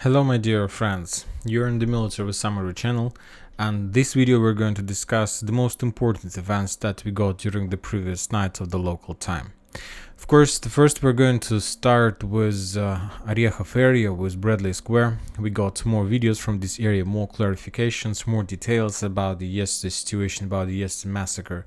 Hello my dear friends, you're in the Military Summary channel, and this video we're going to discuss the most important events that we got during the previous night of the local time. Of course, first we're going to start with Orehov area, with Bradley Square. We got more videos from this area, more clarifications, more details about the yesterday situation, about the yesterday massacre.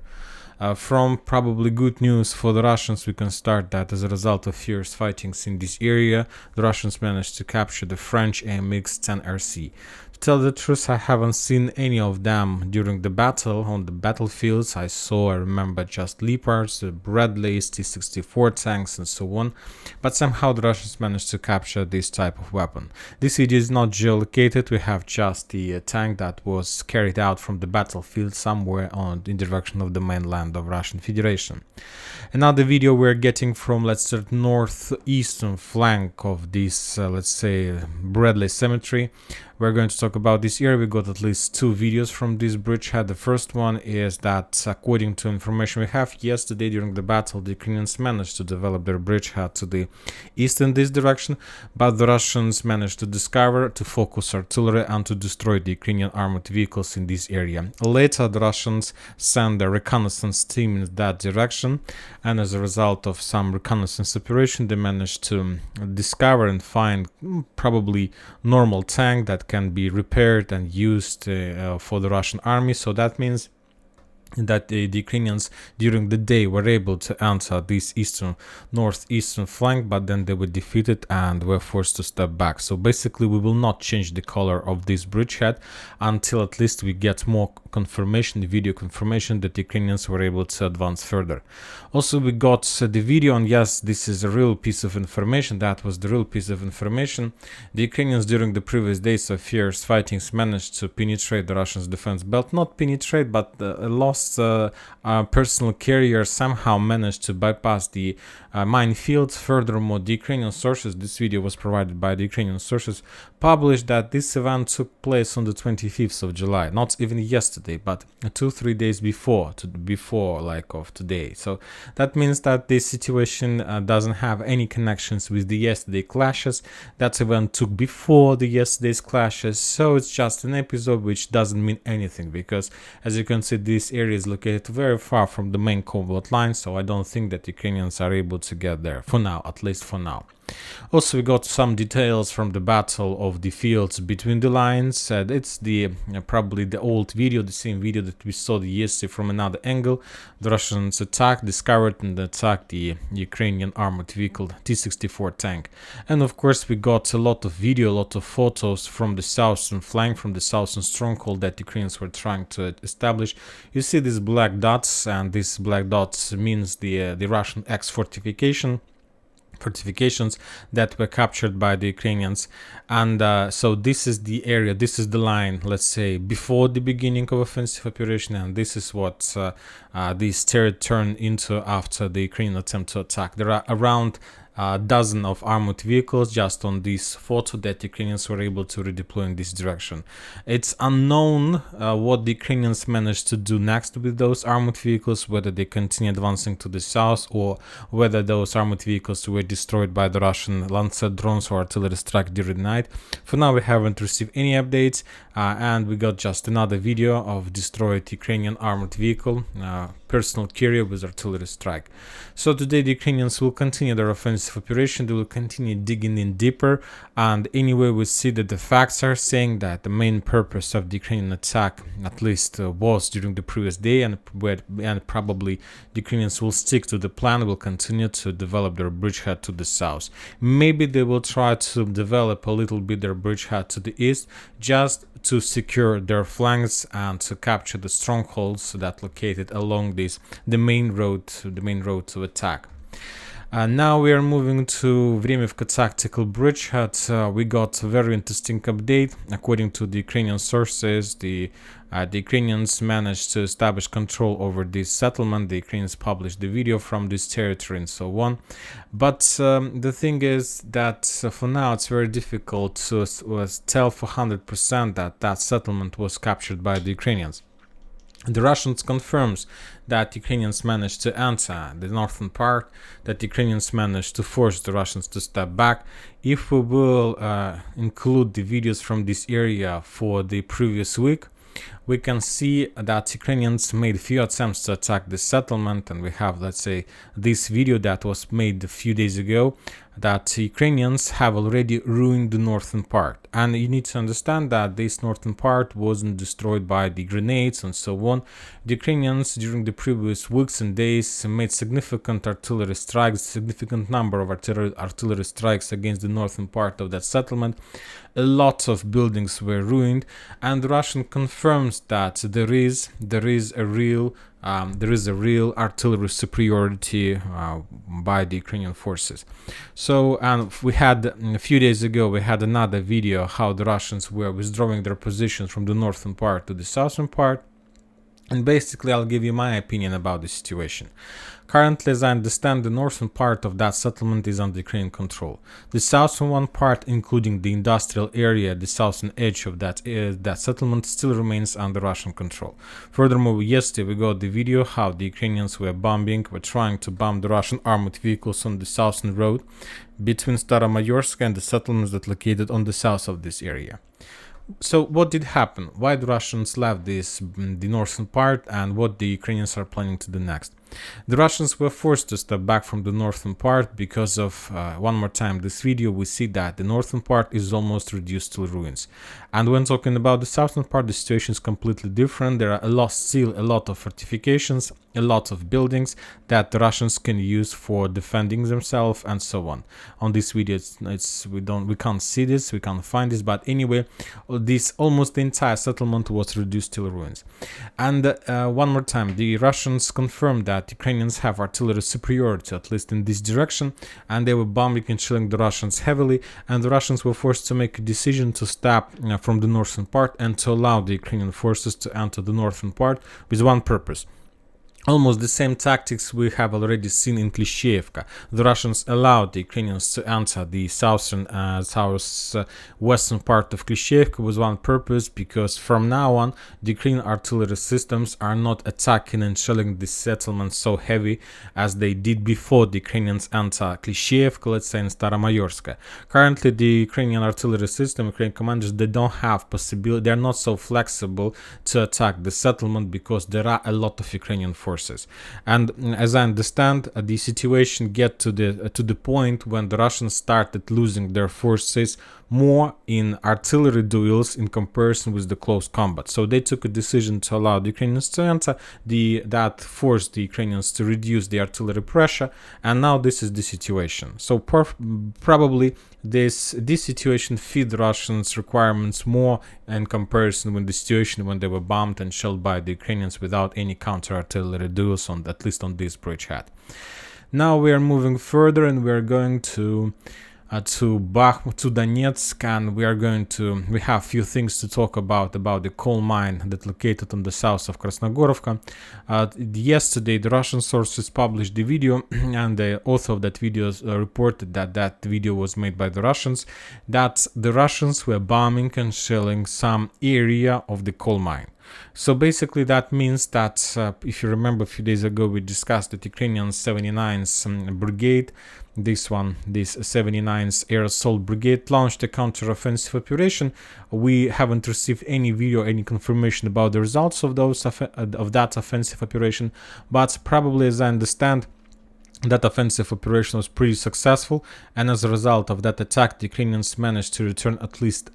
From probably good news for the Russians, we can start that as a result of fierce fightings in this area, the Russians managed to capture the French AMX-10RC. To tell the truth, I haven't seen any of them during the battle on the battlefields. I remember just Leopards, Bradleys, T-64 tanks and so on, but somehow the Russians managed to capture this type of weapon. This video is not geolocated, we have just the tank that was carried out from the battlefield somewhere in the direction of the mainland of Russian Federation. Another video we're getting from, let's say, northeastern flank of this, let's say, Bradley Cemetery. We're going to talk about this area. We got at least two videos from this bridgehead. The first one is that, according to information we have, yesterday during the battle, the Ukrainians managed to develop their bridgehead to the east in this direction, but the Russians managed to focus artillery and to destroy the Ukrainian armored vehicles in this area. Later, the Russians sent their reconnaissance team in that direction, and as a result of some reconnaissance operation, they managed to discover and find probably normal tank that can be repaired and used for the Russian army. So that means that the Ukrainians during the day were able to enter this northeastern flank, but then they were defeated and were forced to step back. So basically we will not change the color of this bridgehead until at least we get more confirmation, video confirmation that the Ukrainians were able to advance further. Also we got the video, and yes, this is a real piece of information. That was the real piece of information. The Ukrainians during the previous days of fierce fightings managed to penetrate the Russians' defense belt. Not penetrate, but lost personal carrier somehow managed to bypass the minefields. Furthermore, the Ukrainian sources, this video was provided by the Ukrainian sources, published that this event took place on the 25th of July, not even yesterday, but 2-3 days before of today. So that means that this situation doesn't have any connections with the yesterday clashes. That event took before the yesterday's clashes, so it's just an episode which doesn't mean anything, because as you can see, this area is located very far from the main combat line, so I don't think that Ukrainians are able to get there, for now, at least for now. Also, we got some details from the battle of the fields between the lines. It's the probably the old video, the same video that we saw yesterday from another angle. The Russians discovered and attacked the Ukrainian armored vehicle T-64 tank. And of course, we got a lot of video, a lot of photos from the southern flank, from the southern stronghold that Ukrainians were trying to establish. You see these black dots, and these black dots means the Russian fortifications that were captured by the Ukrainians. And so this is the area, this is the line, let's say, before the beginning of offensive operation, and this is what this territory turned into after the Ukrainian attempt to attack. There are around a dozen of armored vehicles just on this photo that Ukrainians were able to redeploy in this direction. It's unknown what the Ukrainians managed to do next with those armored vehicles, whether they continue advancing to the south or whether those armored vehicles were destroyed by the Russian Lancet drones or artillery strike during the night. For now, we haven't received any updates, and we got just another video of destroyed Ukrainian armored vehicle, personal carrier with artillery strike. So today the Ukrainians will continue their offensive operation. They will continue digging in deeper, and anyway we see that the facts are saying that the main purpose of the Ukrainian attack, at least was during the previous day, and probably the Ukrainians will stick to the plan, will continue to develop their bridgehead to the south. Maybe they will try to develop a little bit their bridgehead to the east, just to secure their flanks and to capture the strongholds that located along the main road to attack. Now we are moving to Vremivka tactical bridgehead. We got a very interesting update. According to the Ukrainian sources, the Ukrainians managed to establish control over this settlement. The Ukrainians published the video from this territory and so on. But the thing is that for now it's very difficult to tell for 100% that that settlement was captured by the Ukrainians. The Russians confirms that Ukrainians managed to enter the northern part, that Ukrainians managed to force the Russians to step back. If we will include the videos from this area for the previous week, we can see that Ukrainians made few attempts to attack this settlement, and we have, let's say, this video that was made a few days ago, that Ukrainians have already ruined the northern part. And you need to understand that this northern part wasn't destroyed by the grenades and so on. The Ukrainians during the previous weeks and days made significant artillery strikes, significant number of artillery strikes against the northern part of that settlement. A lot of buildings were ruined, and the Russian confirms that there is a real artillery superiority by the Ukrainian forces. So, and we had a few days ago, we had another video how the Russians were withdrawing their positions from the northern part to the southern part. And basically, I'll give you my opinion about the situation. Currently, as I understand, the northern part of that settlement is under Ukrainian control. The southern one part, including the industrial area, the southern edge of that settlement, still remains under Russian control. Furthermore, yesterday we got the video how the Ukrainians were trying to bomb the Russian armored vehicles on the southern road between Staromaiorsk and the settlements that located on the south of this area. So what did happen? Why the Russians left the northern part, and what the Ukrainians are planning to do next? The Russians were forced to step back from the northern part because of, one more time, this video, we see that the northern part is almost reduced to ruins. And when talking about the southern part, the situation is completely different. There are still a lot of fortifications, a lot of buildings that the Russians can use for defending themselves and so on. On this video, we can't see this, we can't find this, but anyway, almost the entire settlement was reduced to ruins. And one more time, the Russians confirmed that Ukrainians have artillery superiority, at least in this direction, and they were bombing and shelling the Russians heavily, and the Russians were forced to make a decision to stop from the northern part and to allow the Ukrainian forces to enter the northern part with one purpose. Almost the same tactics we have already seen in Klishchiivka. The Russians allowed the Ukrainians to enter the southwestern part of Klishchiivka with one purpose, because from now on the Ukrainian artillery systems are not attacking and shelling the settlement so heavy as they did before the Ukrainians enter Klishchiivka, let's say in Staromaiorske. Currently the Ukrainian artillery system, Ukrainian commanders, they don't have possibility, they're not so flexible to attack the settlement because there are a lot of Ukrainian forces. And as I understand, the situation get to the point when the Russians started losing their forces more in artillery duels in comparison with the close combat. So they took a decision to allow the Ukrainians to enter, that forced the Ukrainians to reduce the artillery pressure, and now this is the situation. So probably this situation fit the Russians' requirements more in comparison with the situation when they were bombed and shelled by the Ukrainians without any counter-artillery duels, at least on this bridgehead. Now we are moving further, and we are going to Donetsk, and we have few things to talk about the coal mine that located on the south of Krasnohorivka. Yesterday the Russian sources published the video, and the author of that video reported that video was made by the Russians, that the Russians were bombing and shelling some area of the coal mine. So basically that means that, if you remember a few days ago, we discussed that Ukrainian 79th Brigade, this 79th Air Assault Brigade, launched a counter-offensive operation. We haven't received any video, any confirmation about the results of that offensive operation, but probably, as I understand, that offensive operation was pretty successful, and as a result of that attack, the Ukrainians managed to return at least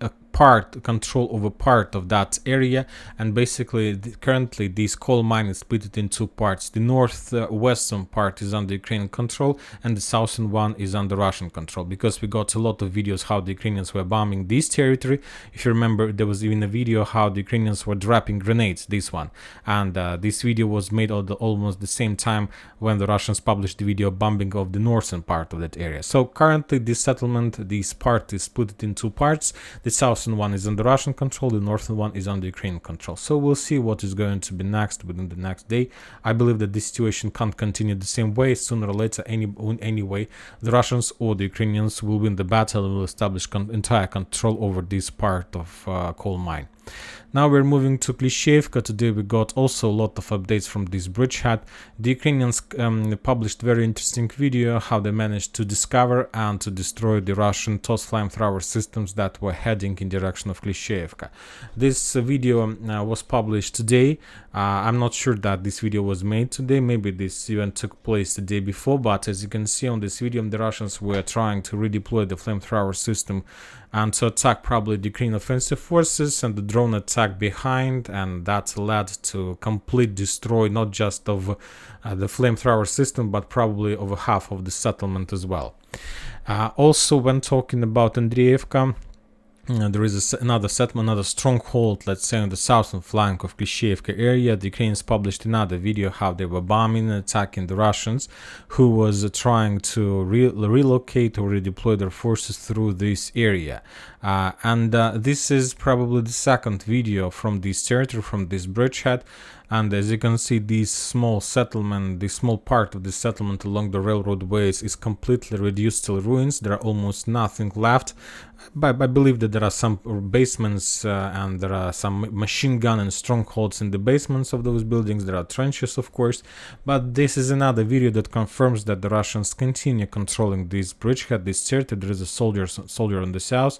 control over part of that area. And basically currently this coal mine is split into parts. The northwestern part is under Ukrainian control, and the southern one is under Russian control, because we got a lot of videos how the Ukrainians were bombing this territory. If you remember, there was even a video how the Ukrainians were dropping grenades, this one, and this video was made almost the same time when the Russians published the video bombing of the northern part of that area. So currently this settlement, this part is split in two parts. The southern one is under Russian control, the northern one is under Ukrainian control. So we'll see what is going to be next within the next day. I believe that this situation can't continue the same way. Sooner or later, anyway, the Russians or the Ukrainians will win the battle and will establish entire control over this part of coal mine. Now we're moving to Klishchiivka. Today we got also a lot of updates from this bridgehead. The Ukrainians published very interesting video how they managed to discover and to destroy the Russian TOS flamethrower systems that were heading in direction of Klishchiivka. This video was published today. I'm not sure that this video was made today. Maybe this event took place the day before, but as you can see on this video, the Russians were trying to redeploy the flamethrower system and to attack probably the Ukrainian offensive forces, and the drone attack behind, and that led to complete destroy not just of the flamethrower system but probably over half of the settlement as well. Also, when talking about Andreevka, there is another settlement, another stronghold, let's say on the southern flank of Klishchiivka area. The Ukrainians published another video how they were bombing and attacking the Russians, who was trying to relocate or redeploy their forces through this area. This is probably the second video from this territory, from this bridgehead. And as you can see, this small settlement, this small part of the settlement along the railroad ways is completely reduced to ruins. There are almost nothing left. But I believe that there are some basements and there are some machine gun and strongholds in the basements of those buildings. There are trenches, of course. But this is another video that confirms that the Russians continue controlling this bridgehead, this territory. There is a soldier on the south.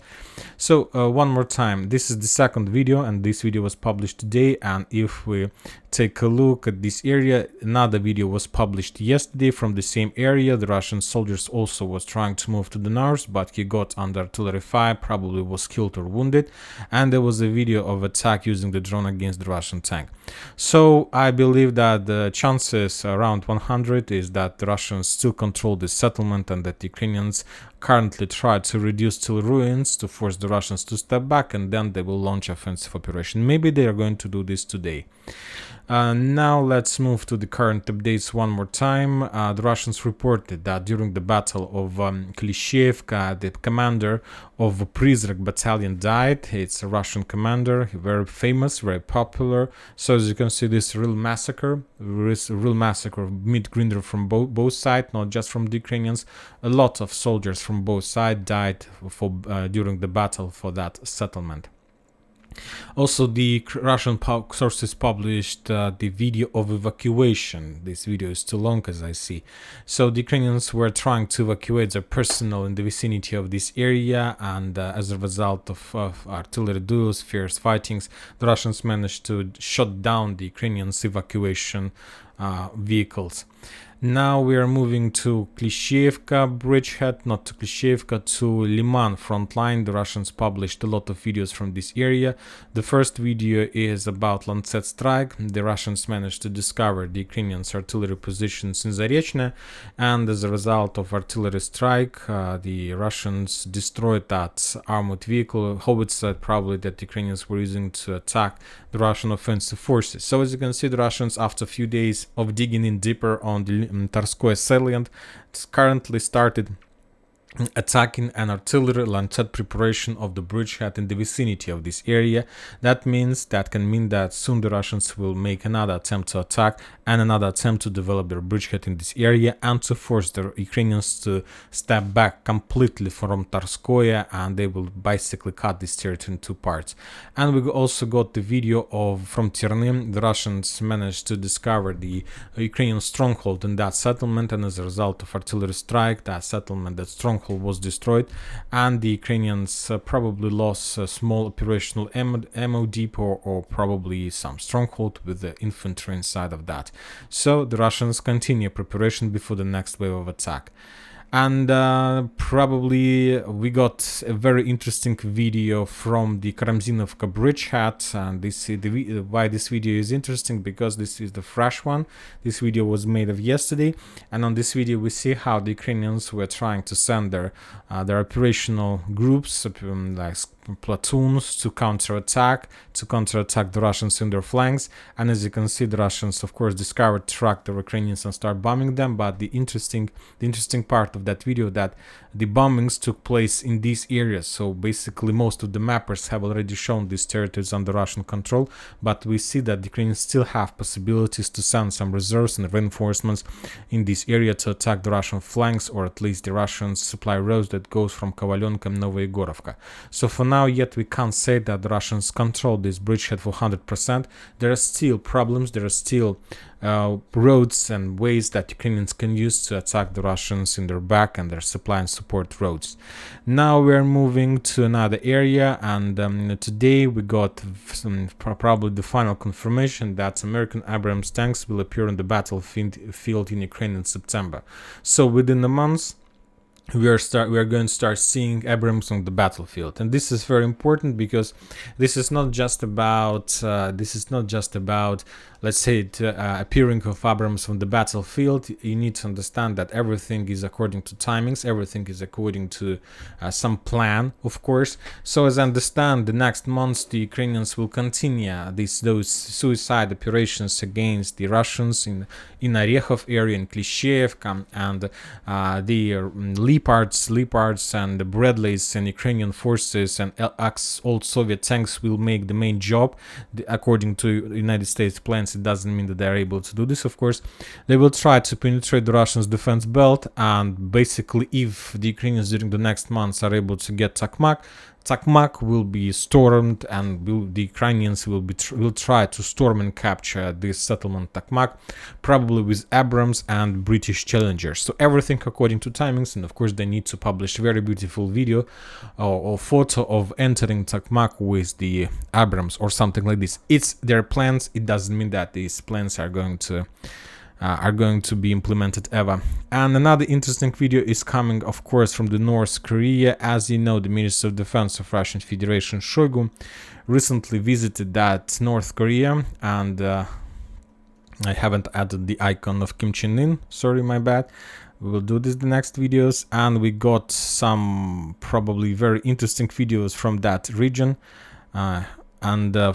So one more time, this is the second video, and this video was published today. And if we take a look at this area, another video was published yesterday from the same area. The Russian soldiers also was trying to move to the north, but he got under artillery fire, probably was killed or wounded, and there was a video of attack using the drone against the Russian tank. So I believe that the chances around 100 is that the Russians still control this settlement, and that the Ukrainians currently try to reduce till ruins to force the Russians to step back, and then they will launch offensive operation. Maybe they are going to do this today. Now let's move to the current updates one more time. The Russians reported that during the battle of Klishchiivka, the commander of Prizrek battalion died. It's a Russian commander, very famous, very popular. So as you can see, this real massacre, mid-grinder from both sides, not just from the Ukrainians. A lot of soldiers from both sides died during the battle for that settlement. Also, the Russian sources published the video of evacuation. This video is too long, as I see. So the Ukrainians were trying to evacuate their personnel in the vicinity of this area, and as a result of artillery duels, fierce fightings, the Russians managed to shut down the Ukrainians' evacuation vehicles. Now we are moving to Klishchiivka bridgehead, not to Klishchiivka, to Lyman frontline. The Russians published a lot of videos from this area. The first video is about Lancet strike. The Russians managed to discover the Ukrainians' artillery positions in Zarechne, and as a result of artillery strike, the Russians destroyed that armored vehicle, howitzer, probably that the Ukrainians were using to attack the Russian offensive forces. So as you can see, the Russians, after a few days of digging in deeper on the Tarskoye salient, currently started attacking an artillery lancet preparation of the bridgehead in the vicinity of this area. That can mean that soon the Russians will make another attempt to attack and another attempt to develop their bridgehead in this area, and to force the Ukrainians to step back completely from Tarskoye, and they will basically cut this territory in two parts. And we also got the video from Terny. The Russians managed to discover the Ukrainian stronghold in that settlement, and as a result of artillery strike, that stronghold was destroyed, and the Ukrainians probably lost a small operational ammo depot, or probably some stronghold with the infantry inside of that. So the Russians continue preparation before the next wave of attack. And probably we got a very interesting video from the Karamzinovka bridgehead, and why this video is interesting, because this is the fresh one. This video was made of yesterday, and on this video we see how the Ukrainians were trying to send their operational groups, like platoons, to counterattack the Russians in their flanks. And as you can see, the Russians, of course, discovered, tracked the Ukrainians and start bombing them. But the interesting part of that video, that the bombings took place in these areas. So basically most of the mappers have already shown these territories under Russian control, but we see that the Ukrainians still have possibilities to send some reserves and reinforcements in this area to attack the Russian flanks, or at least the Russian supply roads that goes from Kovalyonka and Novoyegorovka. So for now, now yet we can't say that the Russians control this bridgehead for 100%. There are still problems, there are still roads and ways that Ukrainians can use to attack the Russians in their back and their supply and support roads. Now we're moving to another area, and today we got probably the final confirmation that American Abrams tanks will appear on the battlefield in Ukraine in September. So within a month we are going to start seeing Abrams on the battlefield, and this is very important because this is not just about let's say appearing of Abrams on the battlefield. You need to understand that everything is according to timings, everything is according to some plan, of course. So as I understand, the next months the Ukrainians will continue those suicide operations against the Russians in Orehov area, in Klishchiivka, and the Leopards and the Bradleys and Ukrainian forces and old Soviet tanks will make the main job. According to United States plans, it doesn't mean that they're able to do this, of course. They will try to penetrate the Russians' defense belt, and basically if the Ukrainians during the next months are able to get Tokmak will be stormed, and the Ukrainians will try to storm and capture this settlement Tokmak, probably with Abrams and British Challengers. So everything according to timings, and of course they need to publish a very beautiful video or photo of entering Tokmak with the Abrams or something like this. It's their plans. It doesn't mean that these plans are going to be implemented ever. And another interesting video is coming, of course, from the North Korea. As you know, the Minister of Defense of Russian Federation, Shoigu, recently visited that North Korea, and I haven't added the icon of Kim Chen-in, sorry, my bad. We will do this in the next videos, and we got some probably very interesting videos from that region.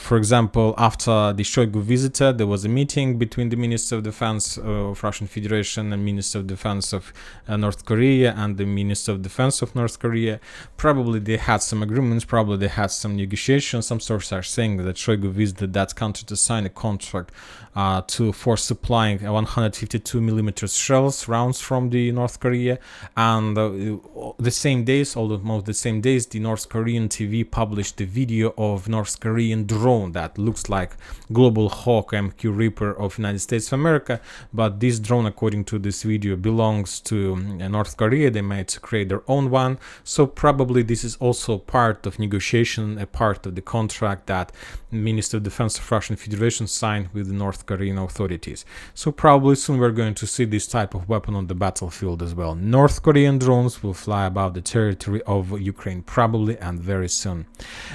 For example, after the Shoigu visited, there was a meeting between the Minister of Defense of Russian Federation and Minister of Defense of North Korea and the Minister of Defense of North Korea. Probably they had some agreements, probably they had some negotiations. Some sources are saying that Shoigu visited that country to sign a contract for supplying 152mm shells, rounds from the North Korea. And the same days, almost the same days, the North Korean TV published a video of North Korean drone that looks like Global Hawk MQ Reaper of United States of America, but this drone, according to this video, belongs to North Korea. They might create their own one, so probably this is also part of negotiation, a part of the contract that Minister of Defense of Russian Federation signed with the North Korean authorities. So probably soon we're going to see this type of weapon on the battlefield as well. North Korean drones will fly above the territory of Ukraine, probably, and very soon.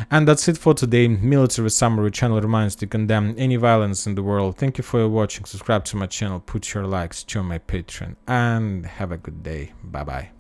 And that's it for today. Military Summary channel reminds to condemn any violence in the world. Thank you for your watching. Subscribe to my channel, put your likes, join my Patreon, and have a good day. Bye bye.